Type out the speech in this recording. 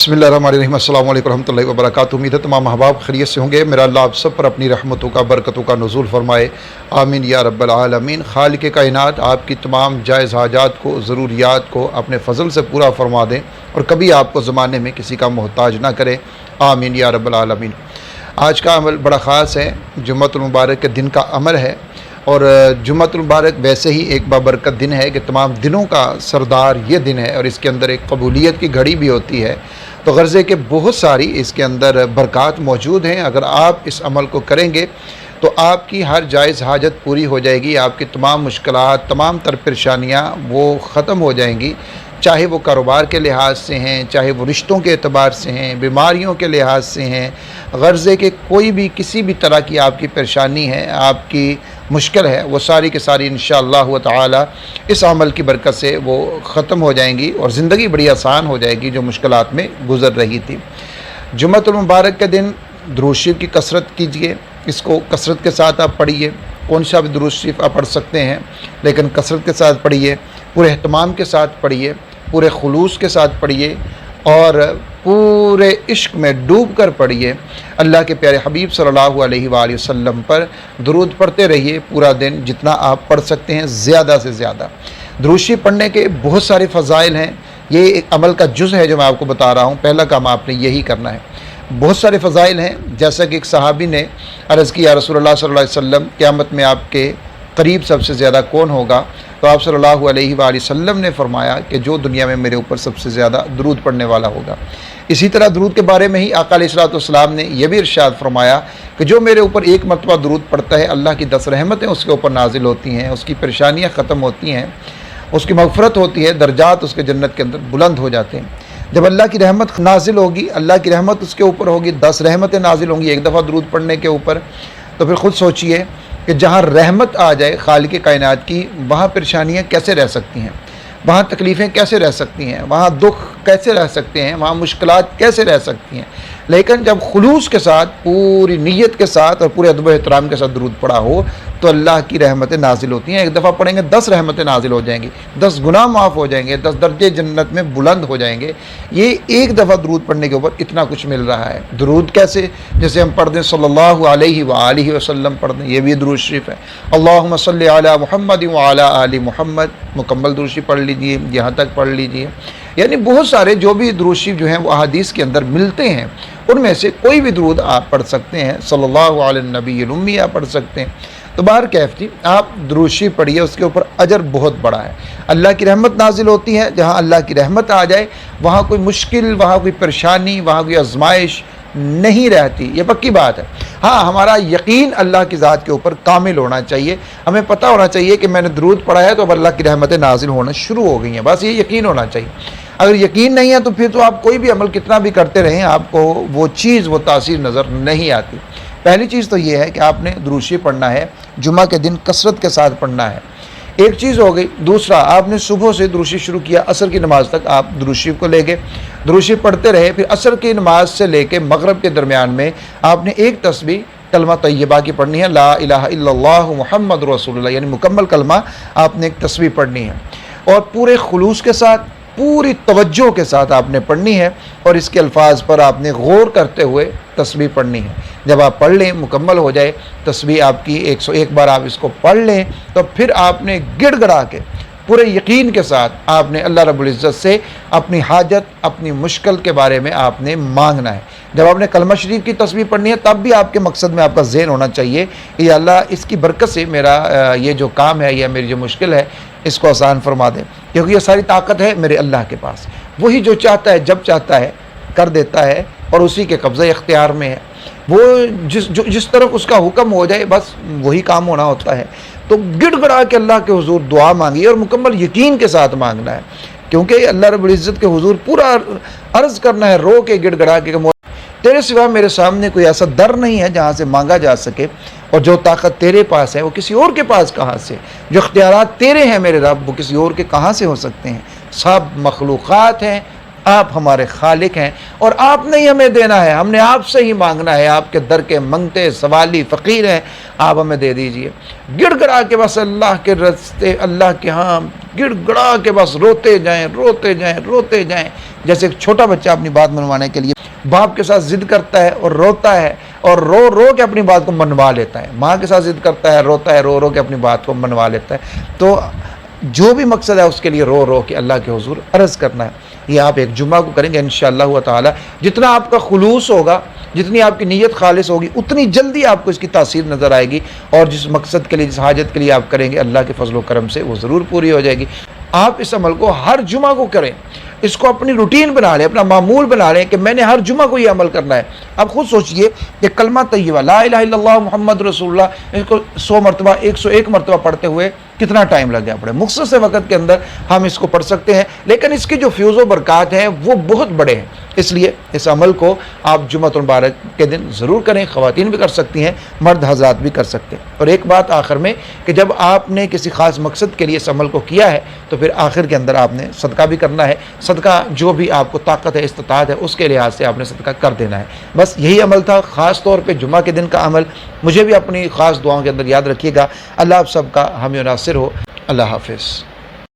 बिस्मिल्लाहिर्रहमानिर्रहीम। अस्सलाम वालेकुम रहमतुल्लाहि व बरकातुहू। उम्मीद है तमाम अहबाब खैरियत से होंगे। मेरा अल्लाह आप सब पर अपनी रहमतों का बरकतों का नुज़ूल फरमाए, आमीन या रब्बल आलमीन। खालिक कायनात आपकी तमाम जायज़ हाजात को, ज़रूरियात को अपने फ़ज़ल से पूरा फरमा दें और कभी आपको ज़माने में किसी का मोहताज ना करे, आमीन या रब्बल आलमीन। आज का अमल बड़ा ख़ास है, जुम्मतुल मुबारक के दिन का अमल है। और जुम्मतुल मुबारक वैसे ही एक बाबरकत दिन है कि तमाम दिनों का सरदार ये दिन है और इसके अंदर एक कबूलियत की घड़ी भी होती है। तो गर्ज़े के बहुत सारी इसके अंदर बरक़ात मौजूद हैं। अगर आप इस अमल को करेंगे तो आपकी हर जायज़ हाजत पूरी हो जाएगी, आपकी तमाम मुश्किलात, तमाम तर परेशानियाँ वो ख़त्म हो जाएंगी। चाहे वो कारोबार के लिहाज से हैं, चाहे वो रिश्तों के एतबार से हैं, बीमारियों के लिहाज से हैं, गर्ज़े के कोई भी किसी भी तरह की आपकी परेशानी है, आपकी मुश्किल है, वो सारी की सारी इंशाअल्लाह ताला इस अमल की बरकत से वो ख़त्म हो जाएंगी और ज़िंदगी बड़ी आसान हो जाएगी जो मुश्किलात में गुज़र रही थी। जुम्मतुल मुबारक के दिन दुरूद शरीफ की कसरत कीजिए, इसको कसरत के साथ आप पढ़िए। कौन सा भी दुरूद शरीफ आप पढ़ सकते हैं, लेकिन कसरत के साथ पढ़िए, पूरे एहतमाम के साथ पढ़िए, पूरे खुलूस के साथ पढ़िए और पूरे इश्क में डूब कर पढ़िए। अल्लाह के प्यारे हबीब सल्लल्लाहु अलैहि वसल्लम पर दुरूद पढ़ते रहिए पूरा दिन, जितना आप पढ़ सकते हैं ज़्यादा से ज़्यादा। दुरूद शरीफ पढ़ने के बहुत सारे फ़ज़ाइल हैं, ये एक अमल का जुज़ है जो मैं आपको बता रहा हूँ। पहला काम आपने यही करना है। बहुत सारे फ़ज़ाइल हैं, जैसा कि एक सहाबी ने अर्ज़ किया, रसूलुल्लाह सल्लल्लाहु अलैहि वसल्लम क़यामत में आपके करीब सबसे ज़्यादा कौन होगा? तो आप सल्लल्लाहु अलैहि वसल्लम ने फरमाया कि जो दुनिया में मेरे ऊपर सबसे ज़्यादा दुरूद पढ़ने वाला होगा। इसी तरह दुरूद के बारे में ही आका अलैहिस्सलाम ने यह भी इरशाद फरमाया कि जो मेरे ऊपर एक मरतबा दुरूद पढ़ता है, अल्लाह की 10 रहमतें उसके ऊपर नाजिल होती हैं, उसकी परेशानियाँ ख़त्म होती हैं, उसकी मग़फ़रत होती है, दर्जात उसके जन्नत के अंदर बुलंद हो जाते हैं। जब अल्लाह की रहमत नाजिल होगी, अल्लाह की रहमत उसके ऊपर होगी, 10 रहमतें नाजिल होंगी एक दफ़ा दुरूद पढ़ने के ऊपर, तो फिर ख़ुद सोचिए कि जहाँ रहमत आ जाए खालिक कायनात की, वहाँ परेशानियाँ कैसे रह सकती हैं, वहाँ तकलीफ़ें कैसे रह सकती हैं, वहाँ दुख कैसे रह सकते हैं, वहाँ मुश्किलात कैसे रह सकती हैं। लेकिन जब खुलूस के साथ, पूरी नीयत के साथ और पूरे अदब व एहतराम के साथ दुरूद पढ़ा हो तो अल्लाह की रहमतें नाजिल होती हैं। एक दफ़ा पढ़ेंगे 10 रहमतें नाजिल हो जाएंगी, 10 गुनाह माफ़ हो जाएंगे, 10 दर्जे जन्नत में बुलंद हो जाएंगे। ये एक दफ़ा दुरूद पढ़ने के ऊपर इतना कुछ मिल रहा है। दुरूद कैसे? जैसे हम पढ़ दें सल्लल्लाहु अलैहि वसल्लम पढ़ दें, ये भी दुरूद शरीफ है। अल्लाहुम्मा सल्लि अला मुहम्मद व अला आलि मुहम्मद, मुकम्मल दुरूद शरीफ पढ़ लीजिए, यहाँ तक पढ़ लीजिए। यानी बहुत सारे जो भी दुरूद शरीफ जो हैं वो अहादीस के अंदर मिलते हैं, उनमें से कोई भी दुरूद आप पढ़ सकते हैं। सल्लल्लाहु अलैहि नबील उम्मी आप पढ़ सकते हैं। तो बाहर कैफ जी आप दुरूद शरीफ पढ़िए, उसके ऊपर अजर बहुत बड़ा है। अल्लाह की रहमत नाजिल होती है, जहाँ अल्लाह की रहमत आ जाए वहाँ कोई मुश्किल, वहाँ कोई परेशानी, वहाँ कोई आजमाइश नहीं रहती, ये पक्की बात है। हाँ, हमारा यकीन अल्लाह की ज़ात के ऊपर कामिल होना चाहिए। हमें पता होना चाहिए कि मैंने दुरूद पढ़ा है तो अब अल्लाह की रहमतें नाजिल होना शुरू हो गई हैं, बस ये यकीन होना चाहिए। अगर यकीन नहीं है तो फिर तो आप कोई भी अमल कितना भी करते रहें, आपको वो चीज़, वो तासीर नज़र नहीं आती। पहली चीज़ तो ये है कि आपने दुरूद शरीफ पढ़ना है, जुमा के दिन कसरत के साथ पढ़ना है, एक चीज़ हो गई। दूसरा, आपने सुबह से दुरूद शरीफ शुरू किया, असर की नमाज़ तक आप दुरूद शरीफ को ले गए, दुरूद शरीफ पढ़ते रहे। फिर असर की नमाज से लेके मगरिब के दरमियान में आपने एक तस्बीह कलमा तैयबा की पढ़नी है, ला इलाहा इल्लल्लाहु मुहम्मद रसूलुल्लाह, यानी मुकम्मल कलमा आपने एक तस्बीह पढ़नी है और पूरे खुलूस के साथ, पूरी तवज्जो के साथ आपने पढ़नी है और इसके अल्फाज पर आपने गौर करते हुए तस्बीह पढ़नी है। जब आप पढ़ लें, मुकम्मल हो जाए तस्बीह आपकी 101 बार आप इसको पढ़ लें, तो फिर आपने गिड़गड़ा के पूरे यकीन के साथ आपने अल्लाह रब्बुल इज़्ज़त से अपनी हाजत, अपनी मुश्किल के बारे में आपने मांगना है। जब आपने कलमा शरीफ की तस्बीह पढ़नी है तब भी आपके मकसद में आपका ज़हन होना चाहिए कि अल्लाह इसकी बरकत से मेरा ये जो काम है या मेरी जो मुश्किल है इसको आसान फरमा दे, क्योंकि ये सारी ताकत है मेरे अल्लाह के पास। वही जो चाहता है, जब चाहता है कर देता है और उसी के कब्ज़ा इख्तियार में है। वो जिस तरफ उसका हुक्म हो जाए बस वही काम होना होता है। तो गिड़गड़ा के अल्लाह के हुजूर दुआ मांगिए और मुकम्मल यकीन के साथ मांगना है, क्योंकि अल्लाह रब्बुल इज़्ज़त के हुजूर पूरा अर्ज़ करना है, रो के गिड़गड़ा के, तेरे सिवा मेरे सामने कोई ऐसा दर नहीं है जहाँ से मांगा जा सके, और जो ताकत तेरे पास है वो किसी और के पास कहाँ से, जो इख्तियारात तेरे हैं मेरे रब वो किसी और के कहाँ से हो सकते हैं। सब मखलूक़ात हैं, آپ ہمارے خالق ہیں اور آپ نے ہی ہمیں دینا ہے، ہم نے آپ سے ہی مانگنا ہے، آپ کے در کے منگتے سوالی فقیر ہیں، آپ ہمیں دے دیجئے۔ گڑ گڑا کے بس اللہ کے رستے، اللہ کے ہاں گڑ گڑا کے بس روتے جائیں روتے جائیں روتے جائیں، جیسے ایک چھوٹا بچہ اپنی بات منوانے کے لیے باپ کے ساتھ ضد کرتا ہے اور روتا ہے اور رو رو کے اپنی بات کو منوا لیتا ہے، ماں کے ساتھ ضد کرتا ہے، روتا ہے، رو رو کے اپنی بات کو منوا لیتا ہے۔ تو جو بھی مقصد ہے اس کے لیے رو رو کے اللہ کے حضور عرض کرنا ہے۔ یہ آپ ایک جمعہ کو کریں گے انشاءاللہ تعالی، جتنا آپ کا خلوص ہوگا، جتنی آپ کی نیت خالص ہوگی، اتنی جلدی آپ کو اس کی تاثیر نظر آئے گی، اور جس مقصد کے لیے، جس حاجت کے لیے آپ کریں گے، اللہ کے فضل و کرم سے وہ ضرور پوری ہو جائے گی۔ آپ اس عمل کو ہر جمعہ کو کریں، اس کو اپنی روٹین بنا لیں، اپنا معمول بنا لیں کہ میں نے ہر جمعہ کو یہ عمل کرنا ہے۔ اب خود سوچئے کہ کلمہ طیبہ لا الہ الا اللہ محمد رسول اللہ، اس کو 100 مرتبہ 101 مرتبہ پڑھتے ہوئے کتنا ٹائم لگ گیا پڑے؟ مختصر سے وقت کے اندر ہم اس کو پڑھ سکتے ہیں، لیکن اس کی جو فیوز و برکات ہیں وہ بہت بڑے ہیں۔ اس لیے اس عمل کو آپ جمعۃ المبارک کے دن ضرور کریں، خواتین بھی کر سکتی ہیں، مرد حضرات بھی کر سکتے ہیں۔ اور ایک بات آخر میں کہ جب آپ نے کسی خاص مقصد کے لیے اس عمل کو کیا ہے تو پھر آخر کے اندر آپ نے صدقہ بھی کرنا ہے۔ صدقہ جو بھی آپ کو طاقت ہے، استطاعت ہے، اس کے لحاظ سے آپ نے صدقہ کر دینا ہے۔ بس یہی عمل تھا، خاص طور پہ جمعہ کے دن کا عمل۔ مجھے بھی اپنی خاص دعاؤں کے اندر یاد رکھیے گا۔ اللہ آپ سب کا حامی و ناصر ہو۔ اللہ حافظ۔